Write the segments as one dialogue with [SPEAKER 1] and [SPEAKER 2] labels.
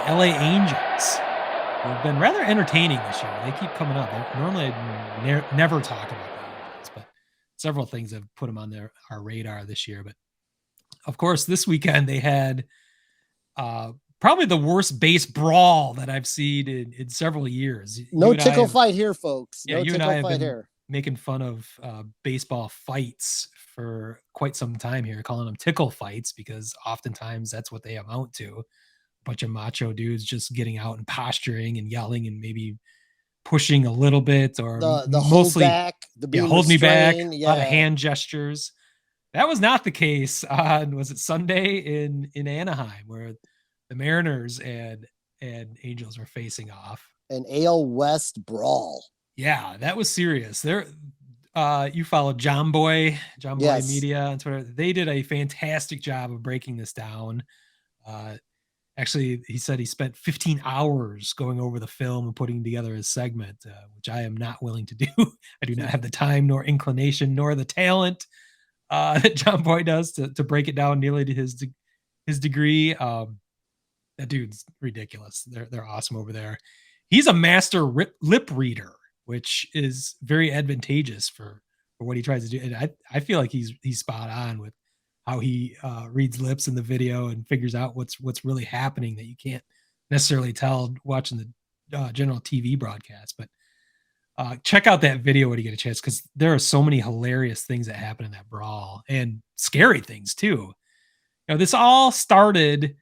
[SPEAKER 1] LA Angels, who have been rather entertaining this year. They keep coming up. Normally, I'd never talk about the Angels, but several things have put them on our radar this year. But of course, this weekend they had probably the worst base brawl that I've seen in several years.
[SPEAKER 2] No tickle fight here, folks.
[SPEAKER 1] Yeah,
[SPEAKER 2] No
[SPEAKER 1] you and I
[SPEAKER 2] tickle
[SPEAKER 1] have
[SPEAKER 2] fight
[SPEAKER 1] been
[SPEAKER 2] here.
[SPEAKER 1] making fun of baseball fights for quite some time here, calling them tickle fights because oftentimes that's what they amount to. A bunch of macho dudes just getting out and posturing and yelling and maybe pushing a little bit, or
[SPEAKER 2] The hold
[SPEAKER 1] mostly,
[SPEAKER 2] back, the
[SPEAKER 1] yeah,
[SPEAKER 2] being
[SPEAKER 1] hold me back,
[SPEAKER 2] restrained.
[SPEAKER 1] a lot of
[SPEAKER 2] Yeah.
[SPEAKER 1] hand gestures. That was not the case on, was it Sunday in Anaheim, where the Mariners and Angels were facing off.
[SPEAKER 2] An AL West brawl.
[SPEAKER 1] Yeah, that was serious. There, you followed John Boy
[SPEAKER 2] Yes.
[SPEAKER 1] Media on Twitter. They did a fantastic job of breaking this down. Uh, Actually, he said he spent 15 hours going over the film and putting together his segment, which I am not willing to do. I do not have the time, nor inclination, nor the talent that John Boy does to break it down nearly to his degree. That dude's ridiculous. They're awesome over there. He's a master lip reader, which is very advantageous for what he tries to do. And I feel like he's spot on with how he reads lips in the video and figures out what's really happening that you can't necessarily tell watching the general TV broadcast. But check out that video when you get a chance, because there are so many hilarious things that happen in that brawl, and scary things too. This all started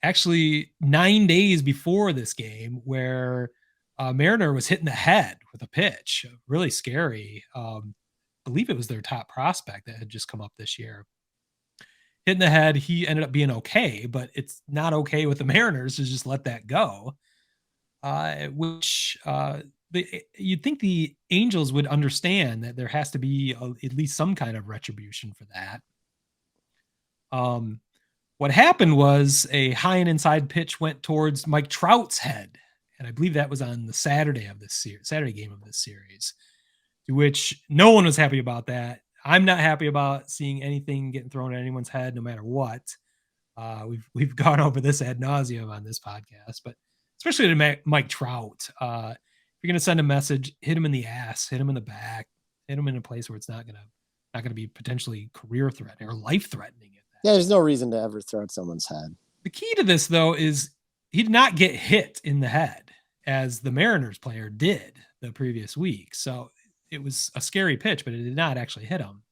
[SPEAKER 1] actually 9 days before this game, where Mariner was hitting the head with a pitch, really scary. I believe it was their top prospect that had just come up this year. Hitting the head, he ended up being okay, but it's not okay with the Mariners to just let that go. You'd think the Angels would understand that there has to be at least some kind of retribution for that. What happened was a high and inside pitch went towards Mike Trout's head, and I believe that was on the Saturday game of this series, to which no one was happy about that. I'm not happy about seeing anything getting thrown at anyone's head, no matter what. We've gone over this ad nauseum on this podcast, but especially to Mike Trout. If you're going to send a message, hit him in the ass, hit him in the back, hit him in a place where it's not going to be potentially career threatening or life threatening.
[SPEAKER 2] Yeah, there's no reason to ever throw at someone's head.
[SPEAKER 1] The key to this, though, is he did not get hit in the head as the Mariners player did the previous week. So it was a scary pitch, but it did not actually hit him.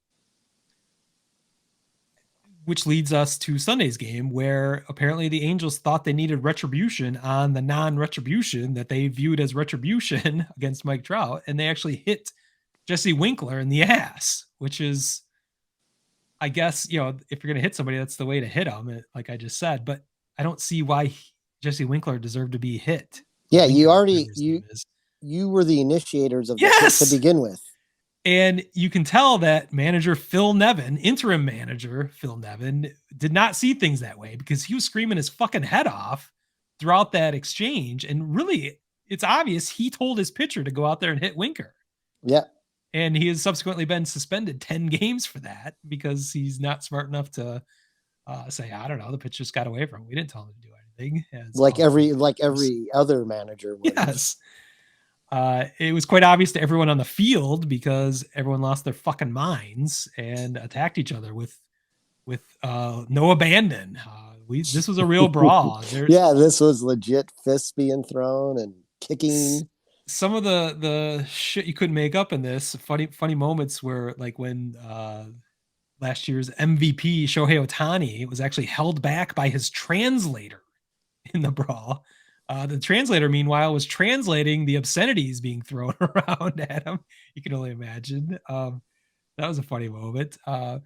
[SPEAKER 1] Which leads us to Sunday's game, where apparently the Angels thought they needed retribution on the non-retribution that they viewed as retribution against Mike Trout, and they actually hit Jesse Winkler in the ass, which is, I guess, if you're going to hit somebody, that's the way to hit them, like I just said. But I don't see why Jesse Winkler deserved to be hit.
[SPEAKER 2] Yeah, you were the initiators of this to begin with.
[SPEAKER 1] And you can tell that manager Phil Nevin, interim manager Phil Nevin, did not see things that way, because he was screaming his fucking head off throughout that exchange. And really, it's obvious he told his pitcher to go out there and hit Winker.
[SPEAKER 2] Yeah.
[SPEAKER 1] And he has subsequently been suspended 10 games for that, because he's not smart enough to say, I don't know, the pitch just got away from him. We didn't tell him to do anything.
[SPEAKER 2] Like every other manager would.
[SPEAKER 1] Yes. It was quite obvious to everyone on the field, because everyone lost their fucking minds and attacked each other with no abandon. This was a real brawl.
[SPEAKER 2] Yeah, this was legit fists being thrown and kicking.
[SPEAKER 1] Some of the shit you couldn't make up in this, funny moments were like when last year's MVP Shohei Ohtani was actually held back by his translator in the brawl. The translator, meanwhile, was translating the obscenities being thrown around at him. You can only imagine. That was a funny moment. Noah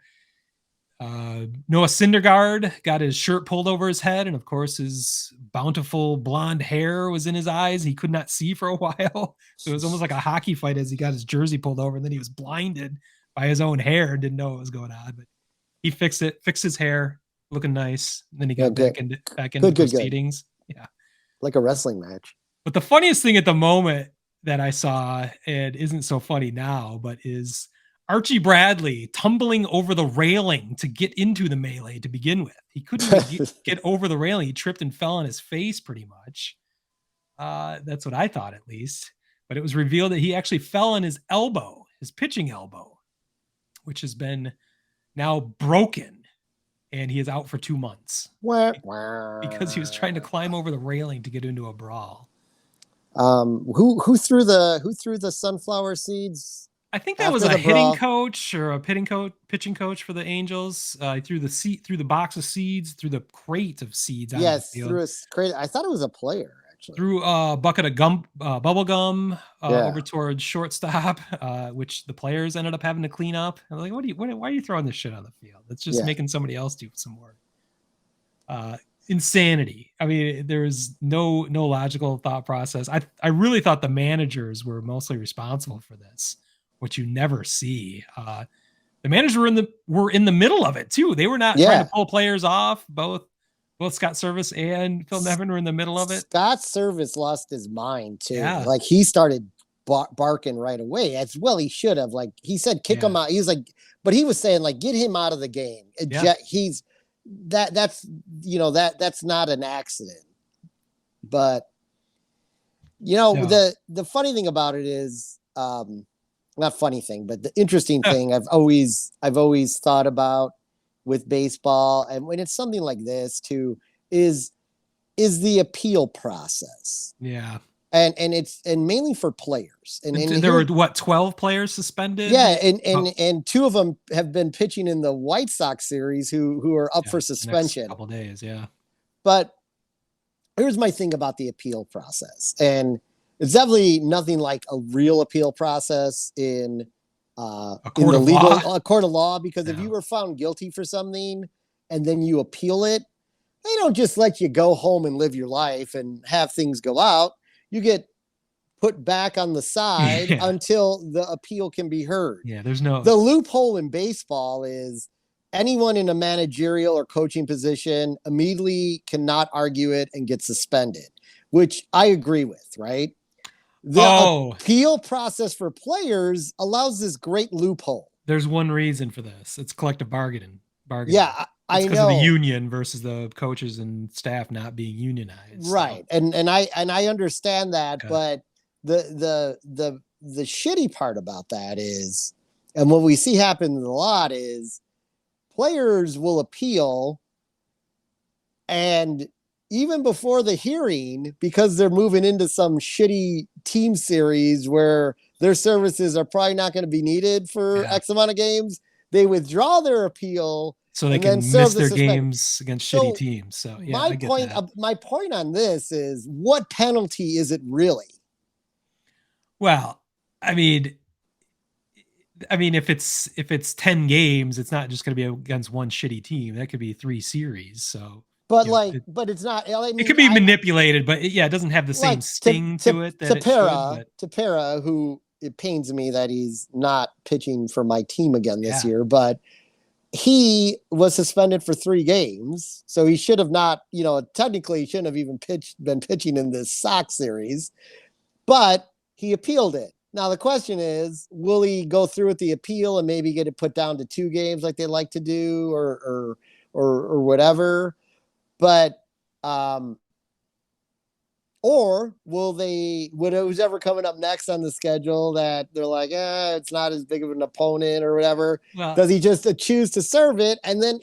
[SPEAKER 1] Syndergaard got his shirt pulled over his head, and of course his bountiful blonde hair was in his eyes. He could not see for a while. So it was almost like a hockey fight as he got his jersey pulled over, and then he was blinded by his own hair and didn't know what was going on. But he fixed his hair, looking nice. And then he got back into proceedings. Good. Yeah.
[SPEAKER 2] Like a wrestling match.
[SPEAKER 1] But the funniest thing at the moment that I saw, and isn't so funny now, but is Archie Bradley tumbling over the railing to get into the melee to begin with. He couldn't even get over the railing. He tripped and fell on his face pretty much. That's what I thought, at least. But it was revealed that he actually fell on his elbow, his pitching elbow, which has been now broken, and he is out for 2 months because he was trying to climb over the railing to get into a brawl.
[SPEAKER 2] Who threw the sunflower seeds?
[SPEAKER 1] I think that was a hitting coach or a pitching coach for the Angels. He threw the box of seeds, through the crate of seeds.
[SPEAKER 2] Yes, through a crate. I thought it was a player.
[SPEAKER 1] Threw a bucket of bubble gum over towards shortstop, which the players ended up having to clean up. I'm like, why are you throwing this shit on the field? It's just making somebody else do some work. Insanity. I mean, there's no logical thought process. I really thought the managers were mostly responsible for this, which you never see. The managers were in the middle of it too. They were not trying to pull players off. Both Scott Service and Phil Nevin were in the middle of it.
[SPEAKER 2] Scott Service lost his mind too. Yeah. Like he started barking right away. As well, he should have. Like he said, kick him out. He was like, but he was saying like, get him out of the game. He's that's not an accident. But the funny thing about it is, not funny thing, but the interesting thing I've always thought about with baseball, and when it's something like this too, is the appeal process.
[SPEAKER 1] Yeah.
[SPEAKER 2] And mainly for players. And
[SPEAKER 1] there were 12 players suspended?
[SPEAKER 2] Yeah, and 2 of them have been pitching in the White Sox series who are up for suspension.
[SPEAKER 1] Next couple days, yeah.
[SPEAKER 2] But here's my thing about the appeal process. And it's definitely nothing like a real appeal process in a court of law, because if you were found guilty for something and then you appeal it, they don't just let you go home and live your life and have things go out. You get put back on the side until the appeal can be heard.
[SPEAKER 1] Yeah, the
[SPEAKER 2] loophole in baseball is anyone in a managerial or coaching position immediately cannot argue it and get suspended, which I agree with, right? The appeal process for players allows this great loophole.
[SPEAKER 1] There's one reason for this. It's collective bargaining.
[SPEAKER 2] Yeah, I know.
[SPEAKER 1] Because of the union versus the coaches and staff not being unionized.
[SPEAKER 2] Right. So. And I understand that, but the shitty part about that is, and what we see happen a lot is players will appeal, and even before the hearing, because they're moving into some shitty team series where their services are probably not going to be my for X amount of games, they withdraw their appeal
[SPEAKER 1] so they can miss their games against shitty teams. So
[SPEAKER 2] my point on this is, what penalty is it really?
[SPEAKER 1] Well, I mean, if it's 10 games, it's not just going to be against one shitty team. That could be 3 series. So.
[SPEAKER 2] But but it's not. I mean,
[SPEAKER 1] it could be manipulated, but it doesn't have the same sting to it.
[SPEAKER 2] Tepera, who it pains me that he's not pitching for my team again this year, but he was suspended for 3 games, so he should have not. Technically, he shouldn't have even been pitching in this Sox series, but he appealed it. Now the question is, will he go through with the appeal and maybe get it put down to 2 games like they like to do, or whatever? But, or who's ever coming up next on the schedule that they're like, it's not as big of an opponent or whatever. Well, does he just choose to serve it? And then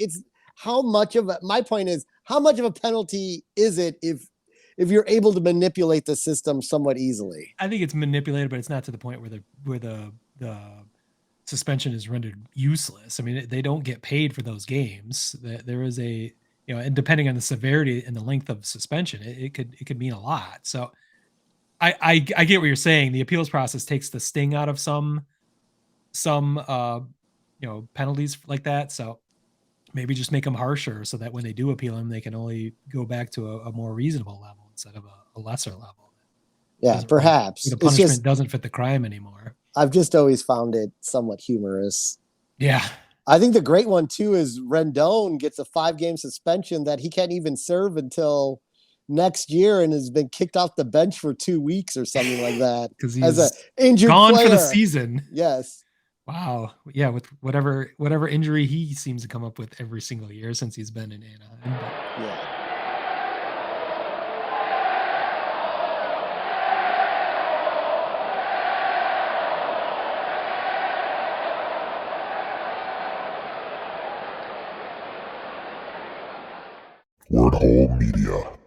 [SPEAKER 2] my point is, how much of a penalty is it if you're able to manipulate the system somewhat easily?
[SPEAKER 1] I think it's manipulated, but it's not to the point where the suspension is rendered useless. I mean, they don't get paid for those games. There is and depending on the severity and the length of suspension, it could mean a lot. So I get what you're saying. The appeals process takes the sting out of some penalties like that. So maybe just make them harsher so that when they do appeal them, they can only go back to a more reasonable level instead of a lesser level.
[SPEAKER 2] Yeah, perhaps.
[SPEAKER 1] The punishment doesn't fit the crime anymore.
[SPEAKER 2] I've just always found it somewhat humorous.
[SPEAKER 1] Yeah.
[SPEAKER 2] I think the great one too is Rendon gets a 5-game suspension that he can't even serve until next year, and has been kicked off the bench for 2 weeks or something like that
[SPEAKER 1] because he's
[SPEAKER 2] an injured
[SPEAKER 1] gone
[SPEAKER 2] player
[SPEAKER 1] for the season.
[SPEAKER 2] Yes.
[SPEAKER 1] Wow. Yeah, with whatever injury he seems to come up with every single year since he's been in Anaheim. But
[SPEAKER 2] Yeah.
[SPEAKER 3] Word Hole Media.